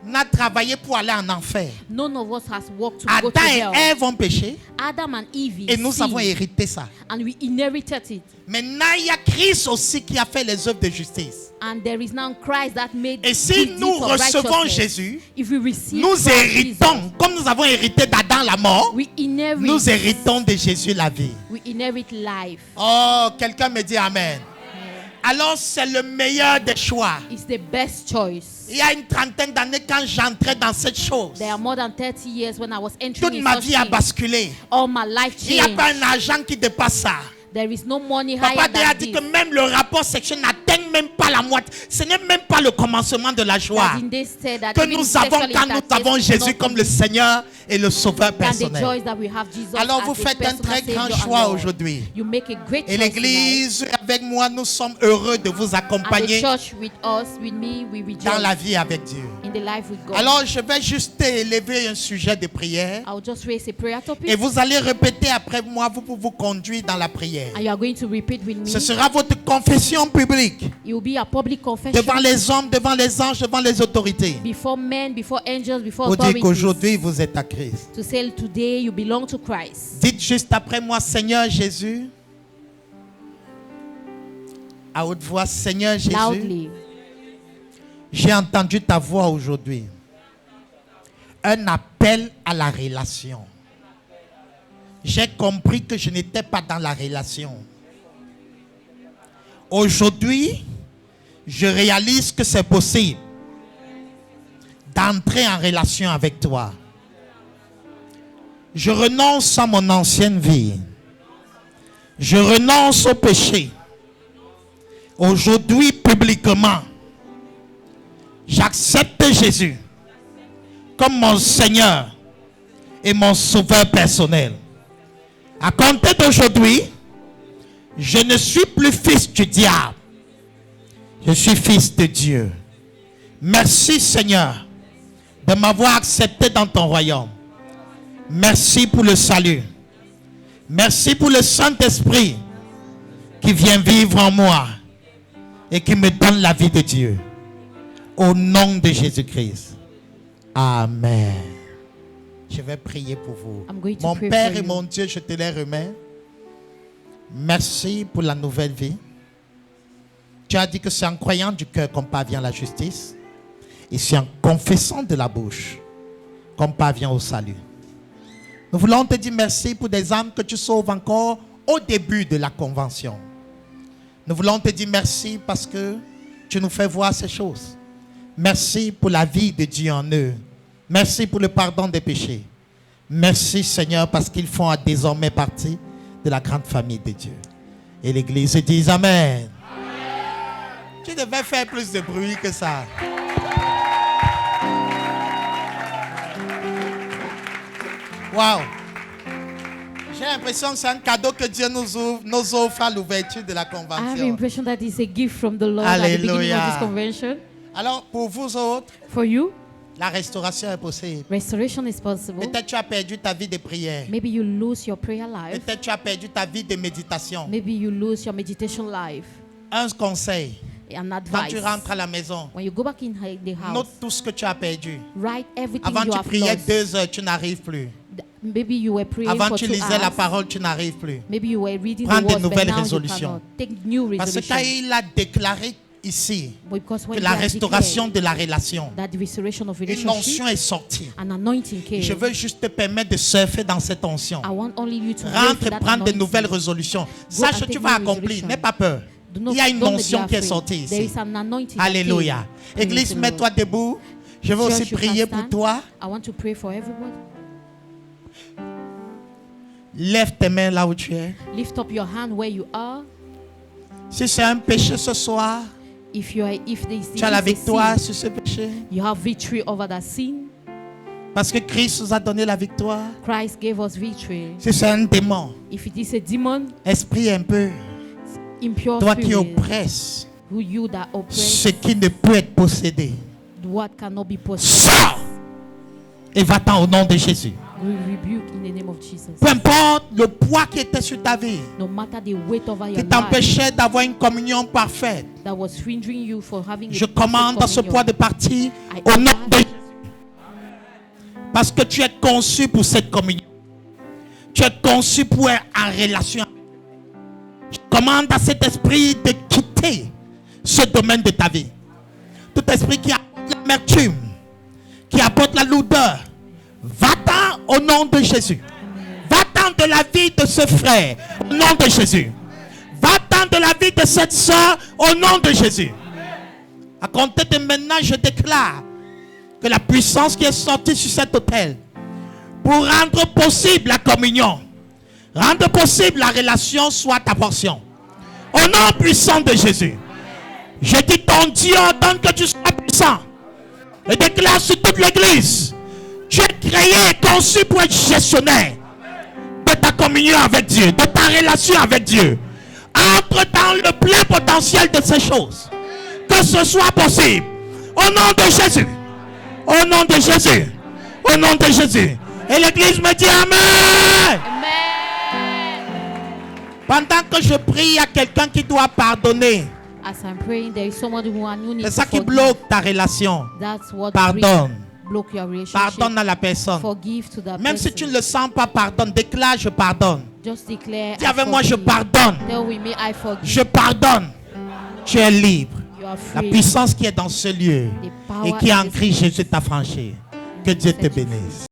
n'a travaillé pour aller en enfer. None of us has worked to go to Adam hell. et Ève ont péché Adam and Eve et nous avons sinned, hérité ça. and we inherited it. Maintenant, il y a Christ aussi qui a fait les œuvres de justice. And there is now Christ that made Et si good nous deeds of recevons righteousness. Jésus, If we receive nous Christ héritons, Jesus, comme nous avons hérité d'Adam la mort, we inherit, nous héritons de Jésus la vie. we inherit life. Oh, quelqu'un me dit Amen. Alors, c'est le meilleur des choix. It's the best choice. Il y a une trentaine d'années, quand j'entrais dans cette chose, There are more than 30 years when I was entering toute in ma such vie a things. basculé. All my life Il n'y a changed. pas un argent qui dépasse ça. There is no money Papa higher Dieu a than dit this. que même le rapport sexuel n'a n'atteigne même pas la moitié. Ce n'est même pas le commencement de la joie That in this said that que even nous avons sexual quand nous avons intercourse Jésus comme le Seigneur et le Sauveur than the personnel. joys that we have Jesus Alors as vous the faites un personal très grand Savior and choix Lord. aujourd'hui. You make a great Et choice tonight. l'Église, avec moi, nous sommes heureux de vous And the accompagner church with us, with me, we dans rejoice la vie avec Dieu. in the life with God. Alors je vais juste élever un sujet de prière. I'll just raise a prayer topic. Et vous allez répéter après moi pour vous conduire dans la prière. And you are going to repeat with me. Ce sera votre confession publique. It will be a public confession Devant les hommes, devant les anges, devant les autorités. before men, before angels, before Vous dites authorities. qu'aujourd'hui vous êtes à Christ. To say today you belong to Christ. Dites juste après moi, Seigneur Jésus. À haute voix, Seigneur Jésus. Loudly. J'ai entendu ta voix aujourd'hui. Un appel à la relation. J'ai compris que je n'étais pas dans la relation. Aujourd'hui, je réalise que c'est possible d'entrer en relation avec toi. Je renonce à mon ancienne vie. Je renonce au péché. Aujourd'hui, publiquement, j'accepte Jésus comme mon Seigneur et mon Sauveur personnel. À compter d'aujourd'hui, je ne suis plus fils du diable. Je suis fils de Dieu. Merci Seigneur de m'avoir accepté dans ton royaume. Merci pour le salut. Merci pour le Saint-Esprit qui vient vivre en moi et qui me donne la vie de Dieu. Au nom de Jésus-Christ. Amen. Je vais prier pour vous. I'm going to Mon pray Père for et you. mon Dieu, je te les remets. Merci pour la nouvelle vie. Tu as dit que c'est en croyant du cœur qu'on parvient à la justice. Et c'est en confessant de la bouche qu'on parvient au salut. Nous voulons te dire merci pour des âmes que tu sauves encore au début de la convention. Nous voulons te dire merci parce que tu nous fais voir ces choses. Merci pour la vie de Dieu en eux. Merci pour le pardon des péchés. Merci Seigneur parce qu'ils font désormais partie de la grande famille de Dieu. Et l'Église dit Amen. Tu devais faire plus de bruit que ça. Waouh! J'ai l'impression que c'est un cadeau que Dieu nous offre à l'ouverture de la I have the convention. impression that it's a gift from the Lord at the beginning of Alléluia. this convention. Alors, pour vous autres, For you, la restauration est possible. restoration is possible. Peut-être tu as perdu ta vie de prière. Maybe you lose your prayer life. Peut-être tu as perdu ta vie de méditation. Maybe you lose your meditation life. Un conseil, An quand advice. tu rentres à la maison, When you go back in the house, note tout ce que tu as perdu. write everything Avant you tu have priais lost. 2 heures, tu n'arrives plus. Maybe you were praying Avant for tu 2 lisais la hours. parole, tu n'arrives plus. Maybe you were reading Prends the de words, but nouvelles now you résolutions. cannot. Take new Parce que resolutions. quand il a déclaré ici Because when que he la has restauration declared de la relation, that the restoration of une relationship, onction est sortie. an anointing came. Je veux juste te permettre de surfer dans cette onction. I want only you to Rentre wait et for that prendre de anointing. nouvelles résolutions. Sache que and tu take vas new accomplir. resolution. N'aie pas peur. Do not- Il y a une don't be onction qui est afraid. sortie There ici. is an anointing that Alléluia. came. Église, Praise the mets-toi Lord. debout. Je veux Church, aussi you can prier pour stand. toi. I want to pray for everyone. Lève tes mains là où tu es. Lift up your hand where you are. Si c'est un péché ce soir, If tu as la if they victoire sin, sur ce péché. you have victory over that sin. Parce que Christ nous a donné la victoire. Christ gave us victory. Si c'est un démon, If it is a demon, esprit un peu, impure toi qui spirit, oppresses who you that oppress, ce qui ne peut être possédé, what cannot be possessed, sors et va-t'en au nom de Jésus. we rebuke in the name of Jesus. Peu importe le poids qui était sur ta vie, No matter the weight over your qui life t'empêchait d'avoir une communion parfaite, that was hindering you for having a je perfect commande à ce communion. poids de partir I au nom de command- parce que tu es conçu pour cette communion. Tu es conçu pour être en relation. Je commande à cet esprit de quitter ce domaine de ta vie. Tout esprit qui apporte l'amertume, qui apporte la lourdeur, va-t'en au nom de Jésus. Va-t'en de la vie de ce frère au nom de Jésus. Va-t'en de la vie de cette soeur au nom de Jésus. À compter de maintenant, je déclare que la puissance qui est sortie sur cet autel pour rendre possible la communion, rendre possible la relation soit ta portion. Au nom puissant de Jésus. Je dis ton Dieu ordonne que tu sois puissant. Et déclare sur toute l'église. Tu es créé et conçu pour être gestionnaire de ta communion avec Dieu, de ta relation avec Dieu. Entre dans le plein potentiel de ces choses. Que ce soit possible. Au nom de Jésus. Au nom de Jésus. Au nom de Jésus. Et l'église me dit Amen. Pendant que je prie, il y a quelqu'un qui doit pardonner. As I'm praying, there is someone who needs C'est ça to qui forgive. bloque ta relation. That's what Pardonne. block your relationship. Pardonne à la personne. Forgive to that Même person. si tu ne le sens pas, pardonne. Déclare, je pardonne. Just declare. Dis I avec moi, je forgive. pardonne. Tell with me, I forgive. Je pardonne. Tu es libre. You are La free. puissance qui est dans ce lieu The power et qui est en in this Christ Jésus t'a franchi. Que Dieu te bénisse.